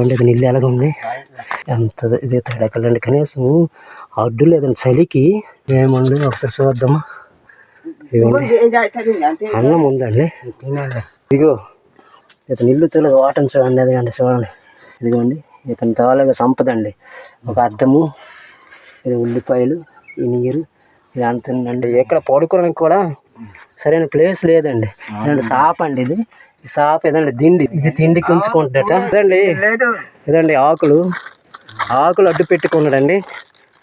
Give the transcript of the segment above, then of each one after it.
ఇది ఇల్లు ఎలాగుంది, ఎంత ఇది తడకలండి. కనీసం అడ్డు లేదండి చలికి. ఏముంది ఒకసారి చూద్దామా. అన్నం ఉందండి, ఇదిగో ఇతను ఇల్లు తెలుగు వాటం చూడండి. అదిగండి చూడండి, ఇదిగోండి ఇతని తాలూగా సంపద అండి. ఒక అద్దము, ఇది ఉల్లిపాయలు, ఈ నీరు, ఇది అంతుందండి. ఎక్కడ పడుకోవడానికి కూడా సరైన ప్లేస్ లేదండి. ఇదండి షాప్ అండి, ఇది ఈ షాప్ ఏదండి దిండి, ఇది తిండికి ఉంచుకుంటాడట. ఇదండి ఆకులు అడ్డు పెట్టుకున్నాడండి.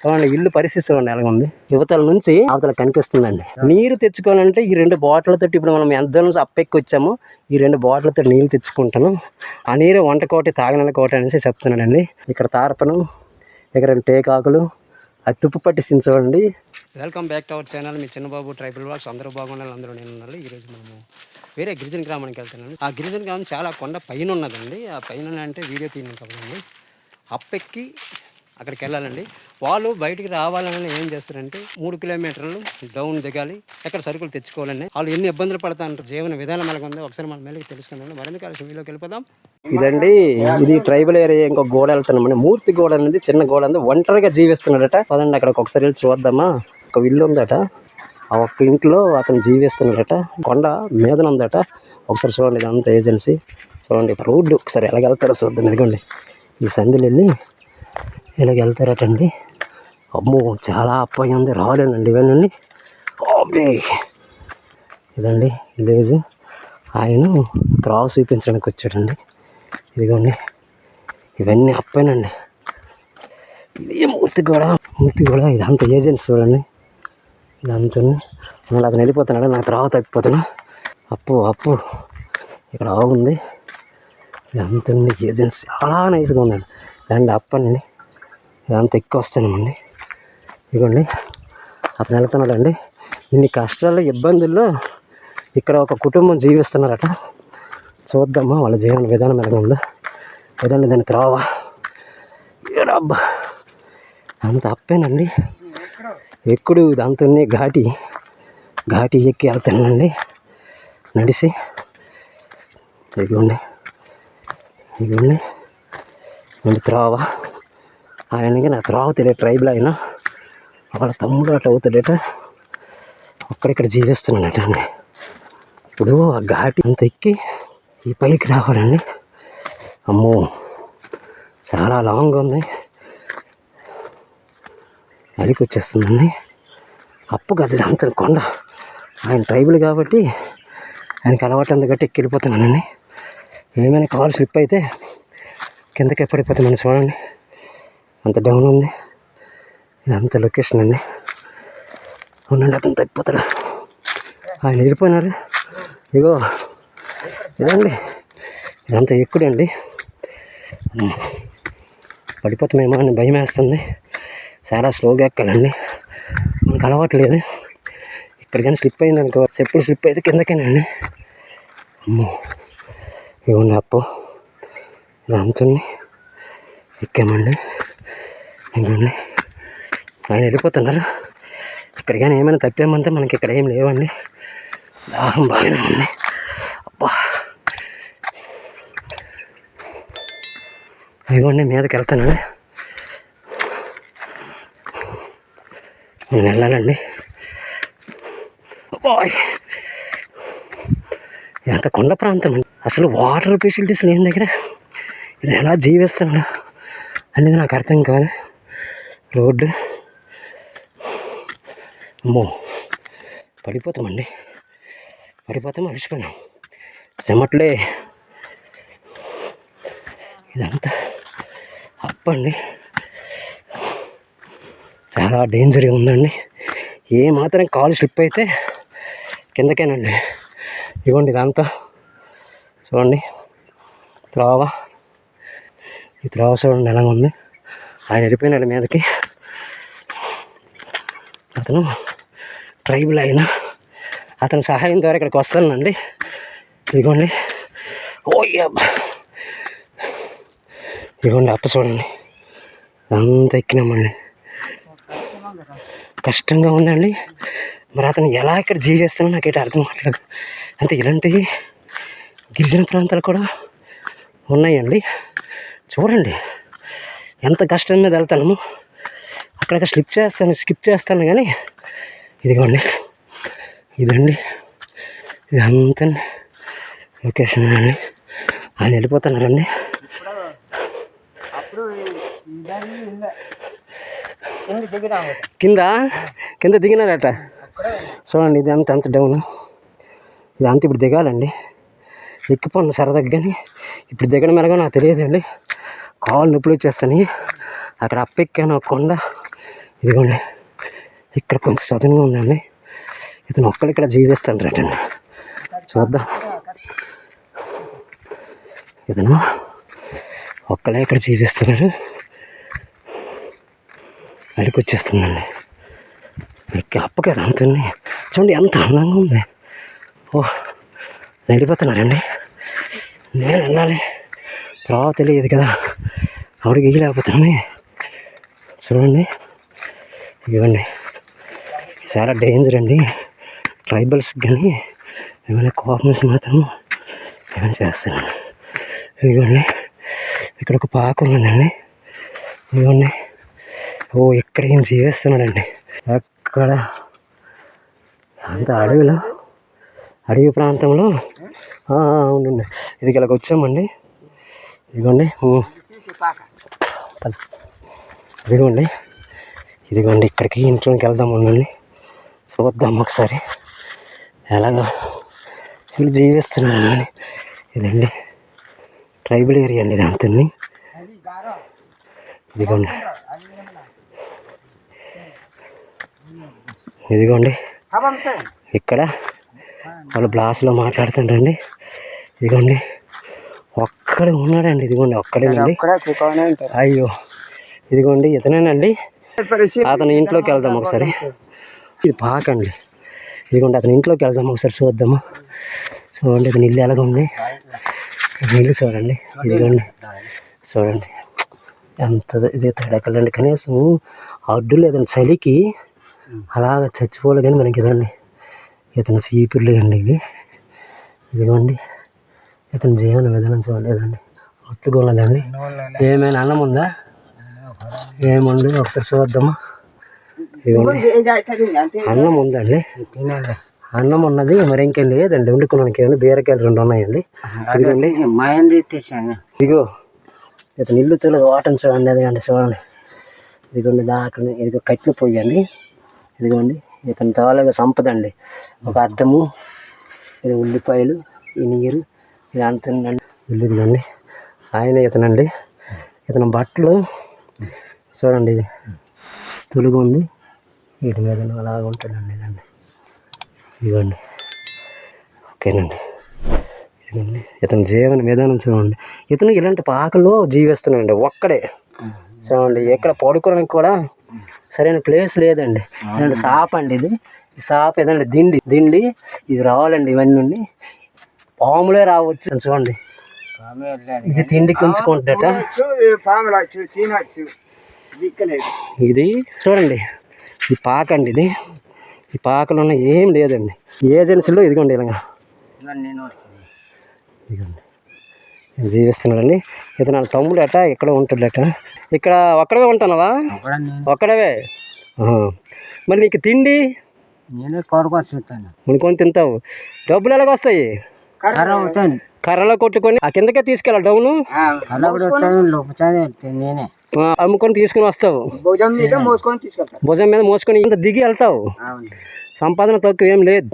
చూడండి ఇల్లు పరిస్థితి చూడండి ఎలా ఉంది. యువతల నుంచి అవతల కనిపిస్తుందండి. నీరు తెచ్చుకోవాలంటే ఈ 2 బాటిల్తో, ఇప్పుడు మనం ఎంత నుంచి అప్పెక్కి వచ్చామో ఈ 2 బాటిల్తో నీళ్ళు తెచ్చుకుంటాను. ఆ నీరు వంట కోటి తాగనల కోట అనేసి చెప్తున్నాడండి. ఇక్కడ తారపను, ఇక్కడ టేకాకులు, అది తుప్పు పట్టిస్తుంది చూడండి. Welcome back to our channel. Me Chinnababu tribal vlogs. అందరూ బాగుండాలి, అందరూ నేను ఉండాలి. ఈరోజు మనము వేరే గిరిజన గ్రామానికి వెళ్తున్నాను. ఆ గిరిజన గ్రామం చాలా కొండ పైన ఉన్నదండి. ఆ పైన అంటే వీడియో తీయడం కదండి, అప్పెక్కి అక్కడికి వెళ్ళాలండి. వాళ్ళు బయటికి రావాలని ఏం చేస్తారంటే 3 కిలోమీటర్లు డౌన్ దిగాలి, ఎక్కడ సరుకులు తెచ్చుకోవాలండి. వాళ్ళు ఎన్ని ఇబ్బందులు పడతా అంటారు, జీవన విధానం ఎలాగ ఉందో ఒకసారి మన మేళకి తెలుసుకుందాం. మరింత కలిసి వీడియోకి వెళ్ళిపోదాం. ఇదండి ఇది ట్రైబల్ ఏరియా. ఇంకో గోడ వెళ్తున్నామండి, మూర్తి గోడ అనేది, చిన్న గోడ ఉంది. ఒంటరిగా జీవిస్తున్నాడట. పదండి అక్కడికి ఒకసారి వెళ్ళి చూద్దామా. ఒక ఇల్లు ఉందట, ఆ ఒక్క ఇంట్లో అతను జీవిస్తున్నాడట. కొండ మీదన ఉందట. ఒకసారి చూడండి, ఇదంతా ఏజెన్సీ చూడండి. రోడ్డు ఒకసారి ఎలాగ వెళ్తారో చూద్దాం. ఇదిగోండి ఈ సందులు వెళ్ళి ఇలాగ వెళ్తారటండి. అమ్మో చాలా అప్పాయి ఉంది, రాలేనండి ఇవన్నీ. అబ్బే ఇదండి విలేజ్. ఆయన త్రావు చూపించడానికి వచ్చాడండి. ఇదిగోండి ఇవన్నీ అప్పానండి. ఇది మూర్తి కూడా ఇదంతా ఏజెన్సీ చూడండి. ఇదంతా మళ్ళీ అతను వెళ్ళిపోతున్నాడు, నాకు త్రావు తప్పిపోతున్నా. అప్పు ఇక్కడ ఆగుంది. ఇదంతా ఏజెన్సీ చాలా నైస్గా ఉందండి. ఇదండి అప్పనండి, ఇదంతా ఎక్కువ వస్తానండి. ఇదిగోండి అతను వెళ్తున్నాడండి. ఇన్ని కష్టాలు ఇబ్బందుల్లో ఇక్కడ ఒక కుటుంబం జీవిస్తున్నారట. చూద్దామా వాళ్ళ జీవన విధానం ఎలా ఉందో. ఏదండి దాన్ని త్రావా, అబ్బా అంత అప్పేనండి. ఎప్పుడు దాంతో ఘాటి ఎక్కి వెళ్తానండి నడిసి. ఇదిగోండి మళ్ళీ త్రావ. ఆయనకి నా త్రావ తెలియదు, ట్రైబల్ అయినా వాళ్ళ తమ్ముడు అట్లా అవుతాడట. అక్కడిక్కడ జీవిస్తున్నాడట అండి. ఇప్పుడు ఆ ఘాటి అంత ఎక్కి ఈ పైకి రావాలండి. అమ్మో చాలా లాంగ్ ఉంది, అలికి వచ్చేస్తుందండి. అప్పు కదా అంత కొండ. ఆయన ట్రైబల్ కాబట్టి ఆయనకి అలవాటు అంత గట్టి ఎక్కి వెళ్ళిపోతున్నానండి. ఏమైనా కాల్ స్లిప్ అయితే కిందకి పడిపోతే మనం చూడండి, అంత డౌన్ ఉంది. ఇదంతా లొకేషన్ అండి. అవునండి అతను తప్పిపోతాడు, ఆయన వెళ్ళిపోయినారు. ఇగో ఇదండి ఇదంతా ఎక్కుడండి. పడిపోతామేమో అని భయం వేస్తుంది. చాలా స్లోగా ఎక్కాలండి, మనకు అలవాట్లేదు. ఇక్కడ కానీ స్లిప్ అయింది అనుకో, చెప్పులు స్లిప్ అయితే కిందకేనండి. అమ్మో ఇవ్వండి అప్పు ఇదంతా ఎక్కామండి. ఇవ్వండి ఆయన వెళ్ళిపోతున్నారు. ఇక్కడ కానీ ఏమైనా తప్పామంటే మనకి ఇక్కడ ఏం లేవండి. దాహం బాగానే ఉంది. అబ్బా ఇవ్వండి మీదకి వెళ్తానండి. నేను వెళ్ళాలండి. ఎంత కొండ ప్రాంతం అండి, అసలు వాటర్ ఫెసిలిటీస్ లేని దగ్గర ఇది ఎలా జీవిస్తున్నాడు అనేది నాకు అర్థం కాదు. రోడ్డు అమ్మో పడిపోతాం అడిచిపోయినాం. చెమట్లే ఇదంతా అప్పండి, చాలా డేంజర్గా ఉందండి. ఏ మాత్రం కాలు స్లిప్ అయితే కిందకేనండి. ఇవ్వండి ఇదంతా చూడండి త్రావ. ఈ త్రావ చూడండి ఎలా ఉంది. ఆయన వెళ్ళిపోయినాడు మీదకి. అతను ట్రైబల్ అయినా అతని సహాయం ద్వారా ఇక్కడికి వస్తానండి. ఇదిగోండి ఇదిగోండి అప్ప చూడండి అంత ఎక్కినామండి. కష్టంగా ఉందండి. మరి అతను ఎలా ఇక్కడ జీవిస్తున్నా నాకైతే అర్థం కావట్లేదు. అంటే ఇలాంటి గిరిజన ప్రాంతాలు కూడా ఉన్నాయండి. చూడండి ఎంత కష్టం మీద వెళ్తాను. అక్కడక్కడ స్కిప్ చేస్తాను కానీ ఇదిగోండి ఇదండి ఇది అంత లొకేషన్ అండి. ఆయన వెళ్ళిపోతున్నారండి. కింద దిగినారట. చూడండి ఇది అంత డౌన్, ఇది అంత ఇప్పుడు దిగాలండి. ఎక్కిపోను సరదాగా కానీ ఇప్పుడు దిగడం ఎలాగో నాకు తెలియదండి. కాళ్ళు నొప్పులు వచ్చేస్తాను. అక్కడ అప్పెక్కాను ఒక కొండ. ఇదిగోండి ఇక్కడ కొంచెం చదునుగా ఉందండి. ఇతను ఒక్కడు ఇక్కడ జీవిస్తాను రండి, చూద్దాం. ఇతను ఒక్కడే ఇక్కడ జీవిస్తున్నారు. అడికి వచ్చేస్తుందండి. అప్పగా అంత చూడండి ఎంత అందంగా ఉంది. వెళ్ళిపోతున్నారండి. నేను వెళ్ళాలి, తర్వాత తెలియదు కదా, ఆవిడకి ఎగిలేకపోతున్నాను. చూడండి ఇవ్వండి చాలా డేంజర్ అండి. ట్రైబల్స్ కానీ ఏమైనా కోపం మాత్రం ఏమైనా చేస్తాను. ఇదిగోండి ఇక్కడ ఒక పాక ఉన్నదండి. ఇదిగోండి ఇక్కడ ఏం జీవిస్తున్నాడండి. అక్కడ అంత అడవి ప్రాంతంలో అవునండి. ఇది ఇలాగ వచ్చామండి. ఇదిగోండి ఇదిగోండి ఇక్కడికి ఇంట్లోకి వెళ్దాం ఉండండి, చూద్దాం ఒకసారి ఎలాగా వీళ్ళు జీవిస్తున్నారండి. ఇదండి ట్రైబల్ ఏరియా అండి ఇది అంతని. ఇదిగోండి ఇక్కడ వాళ్ళు బ్లాస్లో మాట్లాడుతుంటారండి. ఇదిగోండి ఒక్కడే ఉన్నాడండి. ఇదిగోండి ఒక్కడేనండి. అయ్యో ఇదిగోండి ఇతనేనండి. అతని ఇంట్లోకి వెళ్దాం ఒకసారి. ఇది పాకండి. ఇదిగోండి అతని ఇంట్లోకి వెళ్దాం ఒకసారి, చూద్దాము. చూడండి అతని ఇల్లు ఎలాగ ఉంది, ఇల్లు చూడండి. ఇదిగోండి చూడండి ఎంత ఇది తడకలండి. కనీసం అడ్డు లేదండి చలికి, అలాగ చచ్చిపోలే కానీ మనకి. ఇదండి ఇతను సీపుర్లు అండి ఇవి. ఇదిగోండి ఇతని జీవన విధానం చూడలేదండి. ఒట్టుగా ఉన్నదండి. ఏమైనా అన్నం ఉందా, ఏముంది ఒకసారి చూద్దామా. ఇదిగోండి అన్నం ఉందండి, అన్నం ఉన్నది, మరి ఇంకేం లేదండి. వండుకోవడానికి ఏమన్నా బీరకాయలు 2 ఉన్నాయండి. ఇదిగోండి ఇదిగో ఇతను ఇల్లు తెలుగు వాటం చూడండి. అదిగండి చూడండి. ఇదిగోండి దాకా ఇదిగో కట్లు పోయండి. ఇదిగోండి ఇతని తాలూగా సంపద అండి. ఒక అద్దము, ఇది ఉల్లిపాయలు, ఈ నీరు, ఇది అంతండి. ఇదిగోండి ఆయన ఇతనండి. ఇతను బట్టలు చూడండి, ఇది తొలుగు ఉంది, వీటి మీద అలాగ ఉంటాడండి. ఇదండి ఇదిగోండి ఓకేనండి. ఇదండి ఇతని జీవన విధానం చూడండి. ఇతను ఇలాంటి పాకల్లో జీవిస్తున్నాడండి ఒక్కడే. చూడండి ఎక్కడ పడుకోవడానికి కూడా సరైన ప్లేస్ లేదండి. ఇలాంటి షాప్ అండి ఇది. ఈ షాప్ ఏదండి దిండి ఇది రావాలండి. ఇవన్నీ పాములే రావచ్చు. చూడండి ఇది తిండికి ఉంచుకుంటాట. ఇది చూడండి ఈ పాక అండి. ఇది ఈ పాకలో ఏం లేదండి. ఏజెన్సీలో ఇదిగోండి ఇలాగా ఇదిగోండి జీవిస్తున్నాడండి. ఇతను తమ్ముడు అట ఇక్కడ ఉంటాడట. ఇక్కడ ఒక్కడవే ఉంటున్నావా? ఒక్కడవే. మరి నీకు తిండి నేనే కొనుక్కొచ్చుతాను. కొనుక్కొని తింటావు. డబ్బులు ఎలాగ వస్తాయి? కర్రలో కొట్టుకొని ఆ కిందకే తీసుకెళ్ళా డౌను. నేనే అమ్ముకొని తీసుకుని వస్తావు. భుజం మీద మోసుకొని ఇంత దిగి వెళ్తావు. సంపాదన తక్కువ ఏం లేదు,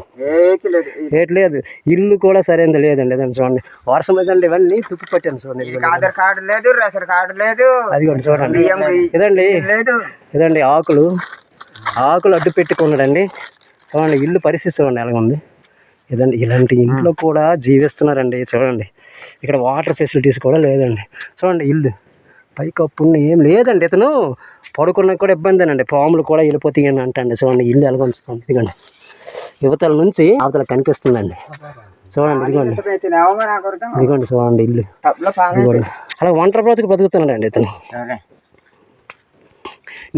రేట్ లేదు. ఇల్లు కూడా సరైనది లేదండి. అదండి చూడండి వర్షం లేదండి. ఇవన్నీ తుప్పు పట్టాను చూడండి. ఆధార్ కార్డు లేదు, రేషన్ కార్డు లేదు. అదిగోండి చూడండి. ఇదండి ఆకులు అడ్డు పెట్టుకున్నాడండి. చూడండి ఇల్లు పరిస్థితి చూడండి ఎలా ఉంది. ఇదండి ఇలాంటి ఇంట్లో కూడా జీవిస్తున్నారండి. చూడండి ఇక్కడ వాటర్ ఫెసిలిటీస్ కూడా లేదండి. చూడండి ఇల్లు పైకప్పు ఏం లేదండి. ఇతను పడుకున్నా కూడా ఇబ్బందేనండి. పాములు కూడా వెళ్ళిపోతాయి అని అంటండి. చూడండి ఇల్లు ఎలాగ ఉంచుకోండి. ఇదిగోండి యువతల నుంచి అవతల కనిపిస్తుందండి. చూడండి ఇదిగోండి చూడండి ఇల్లు. ఇదిగోండి అలా ఒంటరి బ్రతుకు బతుకుతున్నాడండి ఇతను.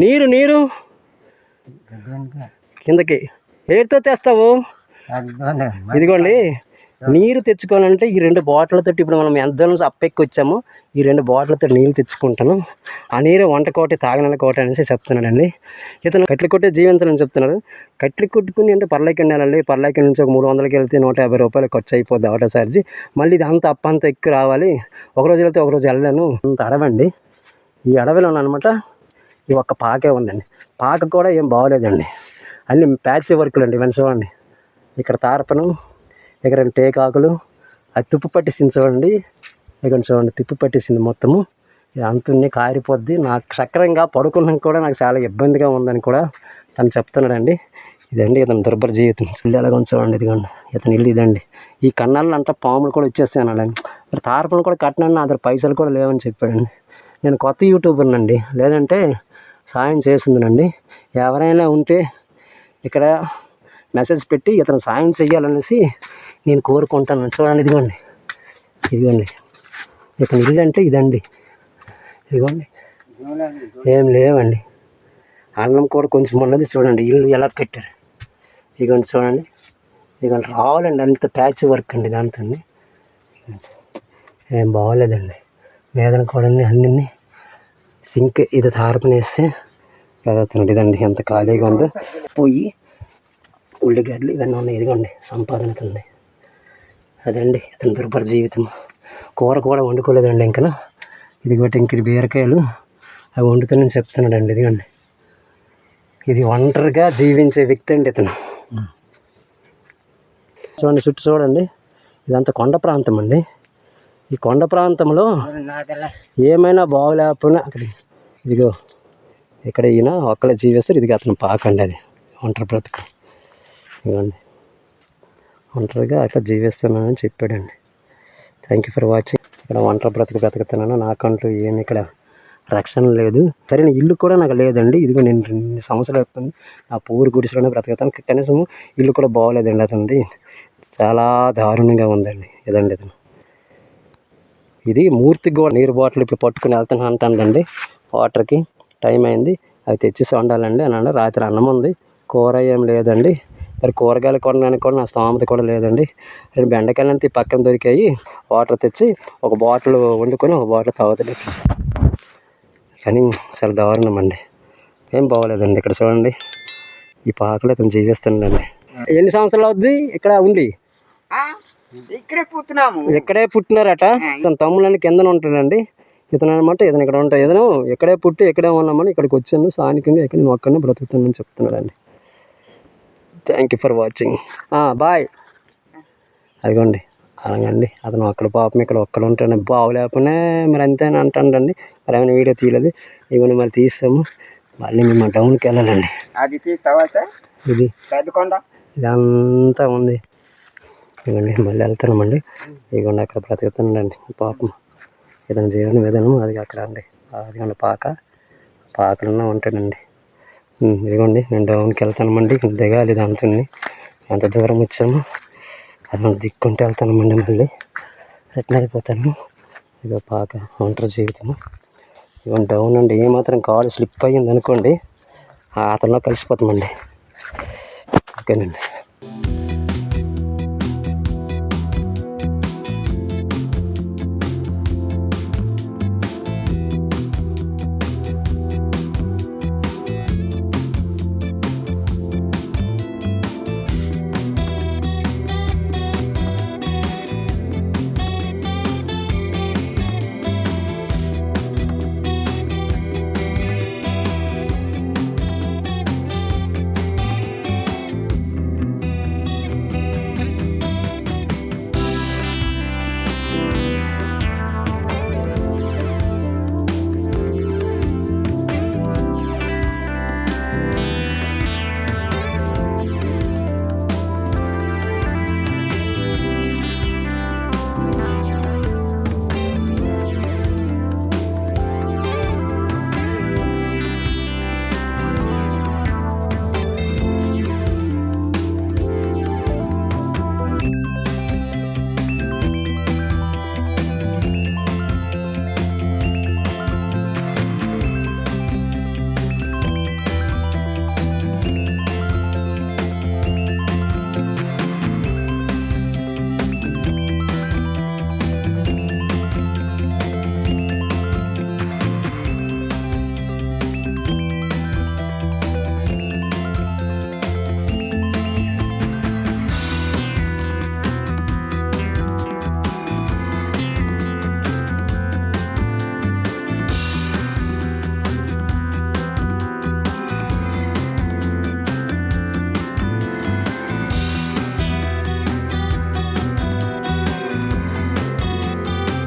నీరు కిందకి ఏడుతో తెస్తావు. ఇదిగోండి నీరు తెచ్చుకోవాలంటే ఈ 2 బాటిల్తో ఇప్పుడు మనం ఎంత దూరం అప్పెక్కి వచ్చామో ఈ 2 బాటిల్తో నీళ్ళు తెచ్చుకుంటాను. ఆ నీరు వంట కోటి తాగనల కోట అనేసి చెప్తున్నాడండి. ఇతను కట్లు కొట్టే జీవించాలని చెప్తున్నారు. కట్లు కొట్టుకుని అంటే పర్లేకి వెళ్ళాలండి. పర్లేకి నుంచి ఒక 300కి వెళ్తే 150 రూపాయలు ఖర్చు అయిపోద్ది ఆటో ఛార్జీ. మళ్ళీ ఇది అంత అప్పంత ఎక్కువ రావాలి. ఒకరోజు వెళ్తే ఒకరోజు వెళ్ళాను. అంత అడవండి. ఈ అడవిలో అనమాట ఈ ఒక్క పాకే ఉందండి. పాక కూడా ఏం బాగోలేదండి. అన్ని ప్యాచ్ వర్కులు అండి. ఇవన్నీ చూడండి, ఇక్కడ తారపను, ఇక్కడ టేకాకులు, అది తుప్పు పట్టేసింది చూడండి. ఇక్కడ చూడండి తుప్పు పట్టేసింది మొత్తము. అంతున్ని కారిపోద్ది. నాకు సక్రంగా పడుకున్నాక కూడా నాకు చాలా ఇబ్బందిగా ఉందని కూడా తను చెప్తున్నాడండి. ఇదండి ఇతను దుర్భర జీవితం. ఇల్లు ఎలాగ చూడండి, ఇదిగోండి ఇతని ఇల్లు ఇదండి. ఈ కన్నాళ్ళు అంట పాములు కూడా వచ్చేస్తాయి అన్నాడండి. మరి తారపను కూడా కట్టినాను, నా దగ్గర పైసలు కూడా లేవని చెప్పాడండి. నేను కొత్త యూట్యూబర్నండి, లేదంటే సాయం చేస్తుందండి. ఎవరైనా ఉంటే ఇక్కడ మెసేజ్ పెట్టి ఇతను సాయం చెయ్యాలనేసి నేను కోరుకుంటాను. చూడండి ఇదిగోండి, ఇదిగోండి ఇతని ఇల్లు అంటే ఇదండి. ఇదిగోండి ఏం లేవండి. అన్నం కూడా కొంచెం ఉన్నది. చూడండి ఇల్లు ఎలా పెట్టారు. ఇదిగోండి చూడండి, ఇదిగోండి రావాలండి. అంత ప్యాచ్ వర్క్ అండి. దాంతో ఏం బాగోలేదండి. వేదన కూడా అన్నీ సింక్ ఇది తారపనేస్తే చదువుతున్నాడు. ఇదండి ఎంత ఖాళీగా ఉందో. పోయి ఉల్లిగడ్డలు ఇవన్నీ ఉన్నాయి. ఇదిగోండి సంపాదనకు ఉంది. అదండి అతని దుర్భర జీవితం. కూర కూడా వండుకోలేదండి ఇంకా. ఇదిగోటి ఇంక బీరకాయలు అవి వండుతానని చెప్తున్నాడండి. ఇదిగోండి ఇది ఒంటరిగా జీవించే వ్యక్తి అండి ఇతను. చూడండి చుట్టూ చూడండి, ఇదంతా కొండ ప్రాంతం అండి. ఈ కొండ ప్రాంతంలో ఏమైనా బాగోలేకపోయినా అక్కడ ఇదిగో ఇక్కడ ఈయన ఒక్కలే జీవిస్తారు. ఇది అతను పాకండి, అది ఒంటరి బ్రతుకు. ఇవ్వండి ఒంటరిగా అట్లా జీవిస్తున్నానని చెప్పాడండి. Thank you for watching. ఇక్కడ ఒంటరి బ్రతుకుతున్నాను. నాకంటూ ఏమి ఇక్కడ రక్షణ లేదు. సరైన ఇల్లు కూడా నాకు లేదండి. ఇదిగో నేను 2 సంవత్సరాలు అయిపోయింది నా పూరి గుడిసెలోనే బ్రతుకుతాను. కనీసం ఇల్లు కూడా బాగోలేదండి. అతనిది చాలా దారుణంగా ఉందండి. ఇదండి అతను. ఇది మూర్తికి కూడా నీరు బాటిల్ ఇప్పుడు పట్టుకుని వెళ్తాను అంటానండి. వాటర్కి టైం అయింది, అవి తెచ్చేసి వండాలండి అని అన్న. రాత్రి అన్నం ఉంది, కూర ఏం లేదండి. మరి కూరగాయలు కొనడానికి కూడా నా స్తోమత కూడా లేదండి. 2 బెండకాయలు అంతా పక్కన దొరికాయి. వాటర్ తెచ్చి ఒక బాటిల్ వండుకొని ఒక బాటిల్ తాగుతాడు. కానీ చాలా దారుణం అండి. ఏం బాగోలేదండి. ఇక్కడ చూడండి ఈ పాకలో అతను జీవిస్తుండండి. ఎన్ని సంవత్సరాలు అవుద్ది ఇక్కడ ఉండి? ఇక్కడే పుట్టినారట. తన తమ్ముళ్ళని కిందన ఉంటాడండి. ఇతను అనమాట ఇతను ఇక్కడ ఉంటాయి. ఇతను ఎక్కడే పుట్టి ఎక్కడే ఉన్నామని ఇక్కడికి వచ్చాను. స్థానికంగా ఇక్కడ నేను ఒక్కడిని బ్రతుకుతానని చెప్తున్నాడండి. Thank you for watching. Bye. అదిగోండి అలాగండి అతను అక్కడ పాపం ఇక్కడ ఒక్కడ ఉంటాడు. బాగోలేకపోయినా మరి అంతేనా అంటాడండి. మరి ఏమైనా వీడియో తీయలేదు. ఇవన్నీ మరి తీస్తాము. మళ్ళీ మేము డౌన్కి వెళ్ళాలండి. అది తీస్తావా? ఇది పెద్దకొండ ఇదంతా ఉంది. ఇవ్వండి మళ్ళీ వెళ్తున్నామండి. ఇవ్వండి అక్కడ బ్రతుకుతున్నాడండి పాపం. ఏదైనా జీవన విధానం అది అక్కడ అండి. అదిగోండి పాకలన్నా ఉంటాడండి. ఇదిగోండి నేను డౌన్కి వెళ్తానమండి. దిగాలి దాంతో. ఎంత దూరం వచ్చాము అలా దిక్కుంటే వెళ్తానమండి. మళ్ళీ రిటర్న్ అయిపోతాను. ఇదో పాక ఒంటరి జీవితం. ఇవన్నీ డౌన్ అండి. ఏమాత్రం కాలు స్లిప్ అయ్యింది అనుకోండి అతనిలో కలిసిపోతామండి. ఓకేనండి.